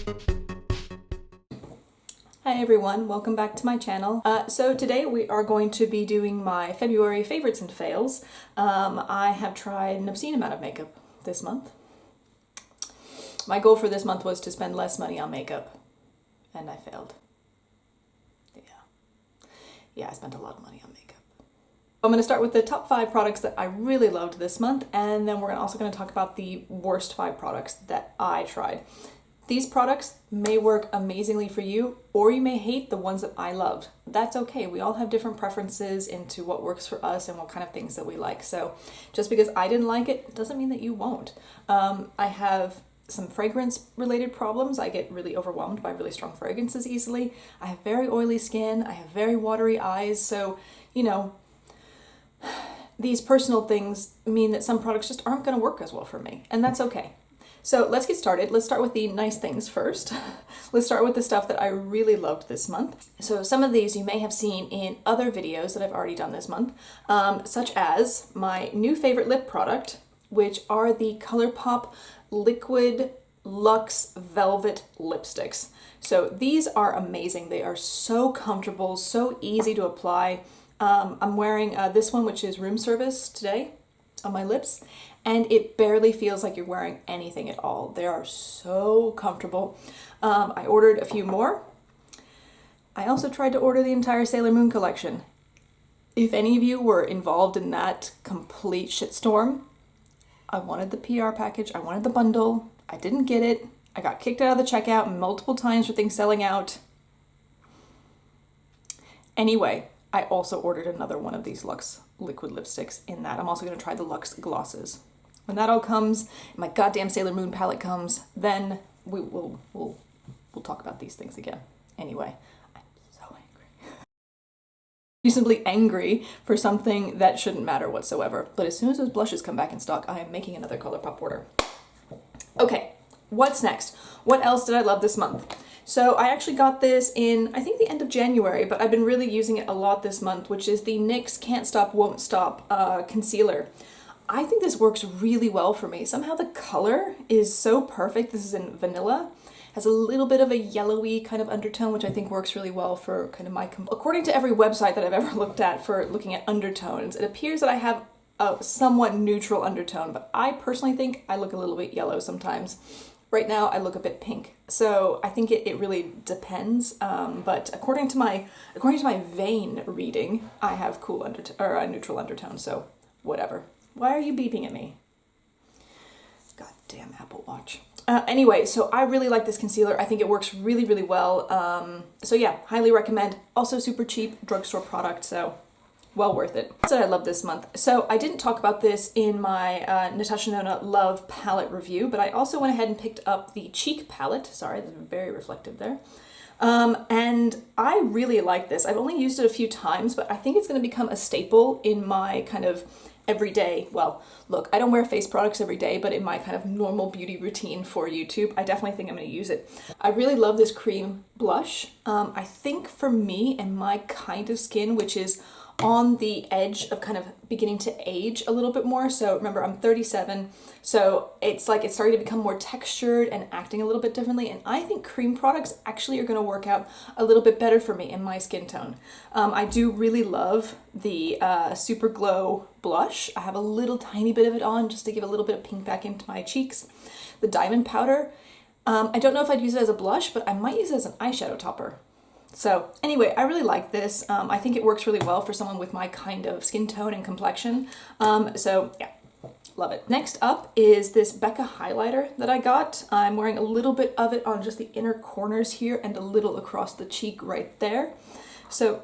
Hi everyone, welcome back to my channel. So today we are going to be doing my February favorites and fails. I have tried an obscene amount of makeup this month. My goal for this month was to spend less money on makeup, and I failed. Yeah, I spent a lot of money on makeup. I'm going to start with the top 5 products that I really loved this month, and then we're also going to talk about the worst 5 products that I tried. These products may work amazingly for you, or you may hate the ones that I loved. That's okay. We all have different preferences into what works for us and what kind of things that we like. So just because I didn't like it doesn't mean that you won't. I have some fragrance related problems. I get really overwhelmed by really strong fragrances easily. I have very oily skin. I have very watery eyes. So, you know, these personal things mean that some products just aren't going to work as well for me, and that's okay. So let's get started. Let's start with the nice things first. Let's start with the stuff that I really loved this month. So some of these you may have seen in other videos that I've already done this month, such as my new favorite lip product, which are the ColourPop Liquid Luxe Velvet Lipsticks. So these are amazing. They are so comfortable, so easy to apply. I'm wearing this one, which is room service today on my lips, and it barely feels like you're wearing anything at all. They are so comfortable. I ordered a few more. I also tried to order the entire Sailor Moon collection. If any of you were involved in that complete shitstorm, I wanted the PR package, I wanted the bundle, I didn't get it, I got kicked out of the checkout multiple times for things selling out. Anyway, I also ordered another one of these Luxe liquid lipsticks in that. I'm also going to try the Luxe glosses. When that all comes, my goddamn Sailor Moon palette comes, then we'll talk about these things again. Anyway, I'm so angry. Reasonably angry for something that shouldn't matter whatsoever. But as soon as those blushes come back in stock, I am making another ColourPop order. Okay, what's next? What else did I love this month? So I actually got this in, I think, the end of January, but I've been really using it a lot this month, which is the NYX Can't Stop Won't Stop concealer. I think this works really well for me. Somehow the color is so perfect. This is in vanilla. Has a little bit of a yellowy kind of undertone, which I think works really well for kind of my... According to every website that I've ever looked at for looking at undertones, it appears that I have a somewhat neutral undertone, but I personally think I look a little bit yellow sometimes. Right now I look a bit pink, so I think it really depends. But according to my vein reading, I have cool undertone or a neutral undertone. So whatever. Why are you beeping at me? Goddamn Apple Watch. Anyway, so I really like this concealer. I think it works really, really well. So yeah, highly recommend. Also super cheap drugstore product, so well worth it. That's what I love this month. So I didn't talk about this in my Natasha Denona Love palette review, but I also went ahead and picked up the Cheek palette. Sorry, that's very reflective there. And I really like this. I've only used it a few times, but I think it's going to become a staple in my kind of everyday, well, look, I don't wear face products every day, but in my kind of normal beauty routine for YouTube, I definitely think I'm going to use it. I really love this cream blush. I think for me and my kind of skin, which is on the edge of kind of beginning to age a little bit more. So remember, I'm 37, so it's like it's starting to become more textured and acting a little bit differently. And I think cream products actually are going to work out a little bit better for me in my skin tone. I do really love the Super Glow blush. I have a little tiny bit of it on just to give a little bit of pink back into my cheeks. The diamond powder, I don't know if I'd use it as a blush, but I might use it as an eyeshadow topper. So anyway, I really like this. I think it works really well for someone with my kind of skin tone and complexion. So yeah, love it. Next up is this Becca highlighter that I got. I'm wearing a little bit of it on just the inner corners here and a little across the cheek right there. So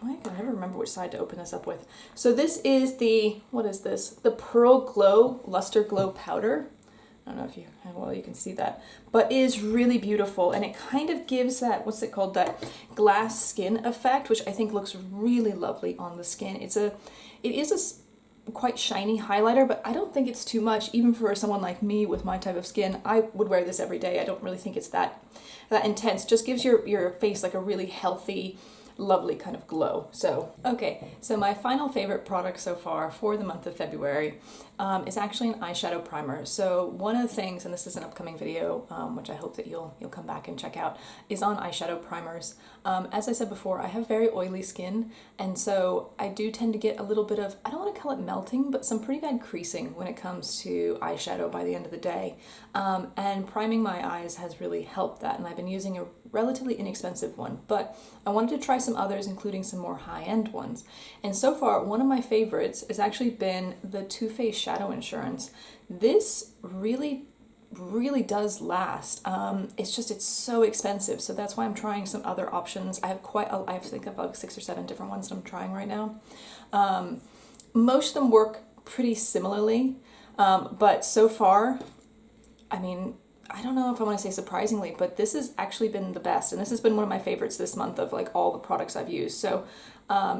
I can never remember which side to open this up with. So this is the, what is this? The Pearl Glow Luster Glow Powder. I don't know if you, well, you can see that, but it is really beautiful, and it kind of gives that, what's it called, that glass skin effect, which I think looks really lovely on the skin. It is a quite shiny highlighter, but I don't think it's too much, even for someone like me with my type of skin. I would wear this every day. I don't really think it's that intense. Just gives your face like a really healthy, lovely kind of glow. So, okay, so my final favorite product so far for the month of February is actually an eyeshadow primer. So one of the things, and this is an upcoming video, which I hope that you'll come back and check out, is on eyeshadow primers. As I said before, I have very oily skin, and so I do tend to get a little bit of, I don't want to call it melting, but some pretty bad creasing when it comes to eyeshadow by the end of the day. And priming my eyes has really helped that, and I've been using a relatively inexpensive one, but I wanted to try some others, including some more high-end ones. And so far, one of my favorites has actually been the Too Faced Shadow Insurance. This really does last. It's so expensive, so that's why I'm trying some other options. I think about 6 or 7 different ones that I'm trying right now. Most of them work pretty similarly, but so far, I mean, I don't know if I want to say surprisingly, but this has actually been the best, and this has been one of my favorites this month of like all the products I've used. So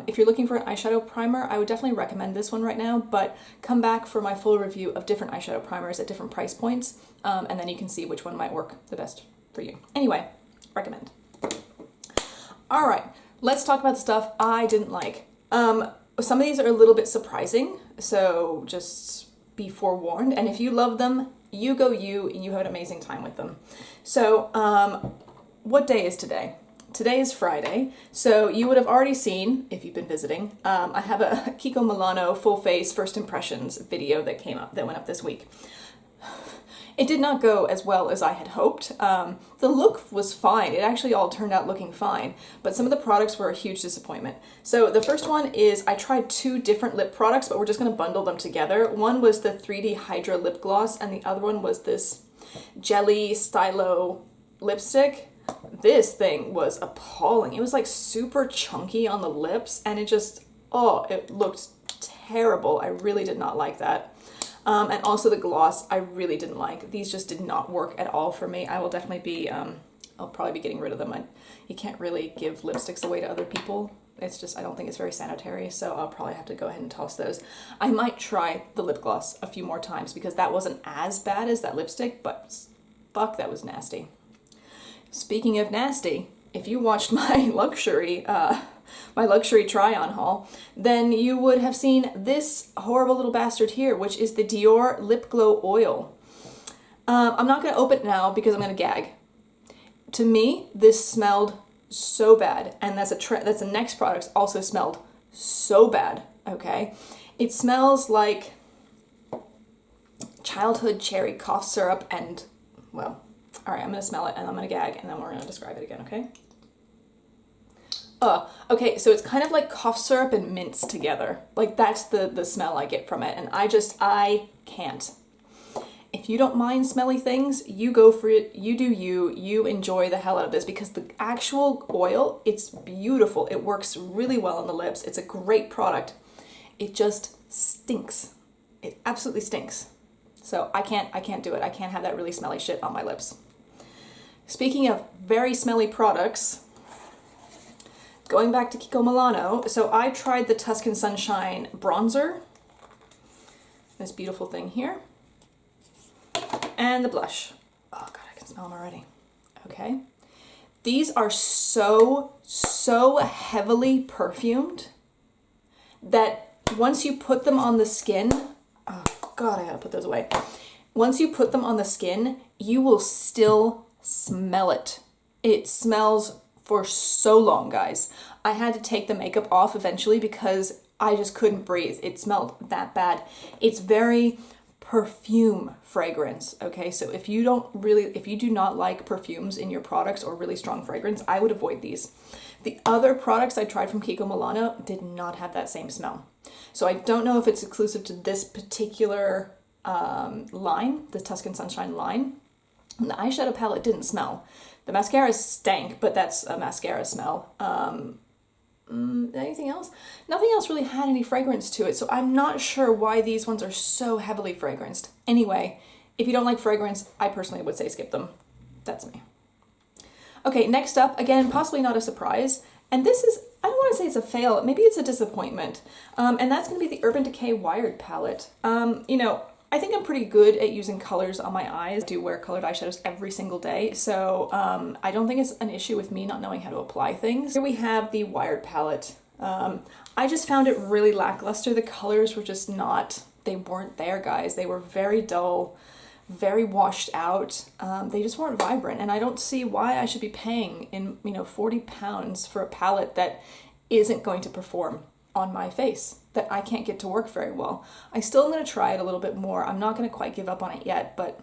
if you're looking for an eyeshadow primer, I would definitely recommend this one right now, but come back for my full review of different eyeshadow primers at different price points, and then you can see which one might work the best for you. Anyway, recommend. All right, let's talk about the stuff I didn't like. Some of these are a little bit surprising, so just be forewarned, and if you love them, you go you, and you have an amazing time with them. So, what day is today? Today is Friday, so you would have already seen, if you've been visiting, I have a Kiko Milano full face first impressions video that went up this week. It did not go as well as I had hoped. The look was fine. It actually all turned out looking fine, but some of the products were a huge disappointment. So the first one is I tried 2 different lip products, but we're just gonna bundle them together. One was the 3D Hydra lip gloss, and the other one was this Jelly Stylo lipstick. This thing was appalling. It was like super chunky on the lips, and it looked terrible. I really did not like that. And also the gloss, I really didn't like. These just did not work at all for me. I will definitely be, I'll probably be getting rid of them. You can't really give lipsticks away to other people. It's just, I don't think it's very sanitary, so I'll probably have to go ahead and toss those. I might try the lip gloss a few more times because that wasn't as bad as that lipstick, but fuck, that was nasty. Speaking of nasty, if you watched my luxury try-on haul, then you would have seen this horrible little bastard here, which is the Dior Lip Glow Oil. I'm not going to open it now because I'm going to gag. To me, this smelled so bad, and that's the next product also smelled so bad, okay? It smells like childhood cherry cough syrup and, well, all right, I'm going to smell it and I'm going to gag and then we're going to describe it again, okay? Okay, so it's kind of like cough syrup and mints together. Like that's the smell I get from it, and I can't. If you don't mind smelly things, you go for it, you do you enjoy the hell out of this because the actual oil, it's beautiful. It works really well on the lips. It's a great product. It just stinks. It absolutely stinks. So I can't do it. I can't have that really smelly shit on my lips. Speaking of very smelly products, going back to Kiko Milano, so I tried the Tuscan Sunshine bronzer, this beautiful thing here, and the blush. Oh God, I can smell them already. Okay. These are so heavily perfumed that once you put them on the skin, oh God, I gotta put those away. Once you put them on the skin, you will still smell it. It smells for so long, guys. I had to take the makeup off eventually because I just couldn't breathe. It smelled that bad. It's very perfume fragrance, okay? So if you do not like perfumes in your products or really strong fragrance, I would avoid these. The other products I tried from Kiko Milano did not have that same smell. So I don't know if it's exclusive to this particular line, the Tuscan Sunshine line. And the eyeshadow palette didn't smell. The mascara stank, but that's a mascara smell. Anything else? Nothing else really had any fragrance to it, so I'm not sure why these ones are so heavily fragranced. Anyway, if you don't like fragrance, I personally would say skip them. That's me. Okay, next up, again, possibly not a surprise, and this is, I don't want to say it's a fail, maybe it's a disappointment, and that's going to be the Urban Decay Wired palette. You know, I think I'm pretty good at using colors on my eyes. I do wear colored eyeshadows every single day, so I don't think it's an issue with me not knowing how to apply things. Here we have the Wired palette. I just found it really lackluster. The colors were just not they weren't there, guys. They were very dull, very washed out. They just weren't vibrant, and I don't see why I should be paying in, you know, 40 pounds for a palette that isn't going to perform on my face, that I can't get to work very well. I still am going to try it a little bit more. I'm not going to quite give up on it yet, but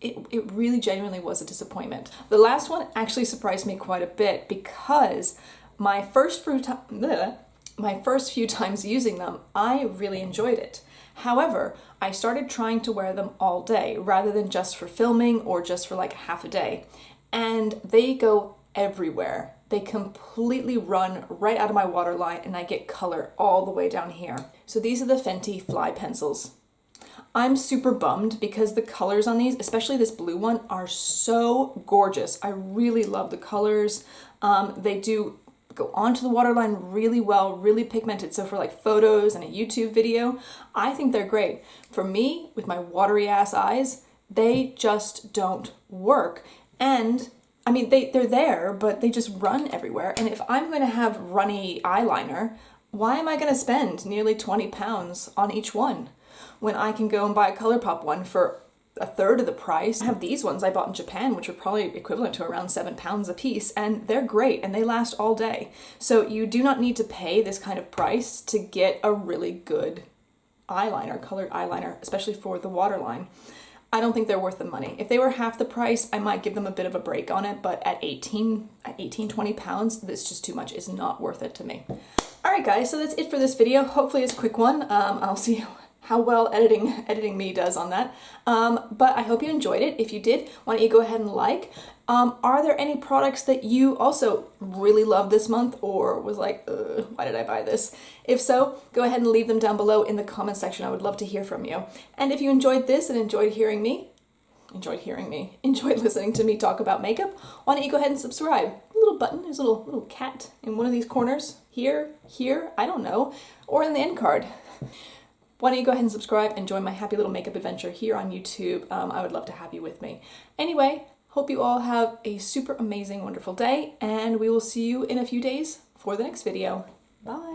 it really genuinely was a disappointment. The last one actually surprised me quite a bit because my first few times using them, I really enjoyed it. However, I started trying to wear them all day rather than just for filming or just for like half a day. And they go everywhere. They completely run right out of my waterline and I get color all the way down here. So these are the Fenty Fly pencils. I'm super bummed because the colors on these, especially this blue one, are so gorgeous. I really love the colors. They do go onto the waterline really well, really pigmented. So for like photos and a YouTube video, I think they're great. For me, with my watery ass eyes, they just don't work. And I mean, they're there, but they just run everywhere. And if I'm going to have runny eyeliner, why am I going to spend nearly 20 pounds on each one when I can go and buy a ColourPop one for a third of the price? I have these ones I bought in Japan, which are probably equivalent to around 7 pounds a piece, and they're great and they last all day. So you do not need to pay this kind of price to get a really good eyeliner, colored eyeliner, especially for the waterline. I don't think they're worth the money. If they were half the price, I might give them a bit of a break on it, but at 18, 20 pounds, that's just too much. It's not worth it to me. All right, guys, so that's it for this video. Hopefully it's a quick one. I'll see how well editing me does on that. But I hope you enjoyed it. If you did, why don't you go ahead and like. Are there any products that you also really loved this month or was like, why did I buy this? If so, go ahead and leave them down below in the comment section. I would love to hear from you. And if you enjoyed this and enjoyed listening to me talk about makeup, why don't you go ahead and subscribe? A little button, there's a little cat in one of these corners, here, I don't know, or in the end card. Why don't you go ahead and subscribe and join my happy little makeup adventure here on YouTube. I would love to have you with me. Anyway, hope you all have a super amazing, wonderful day, and we will see you in a few days for the next video. Bye.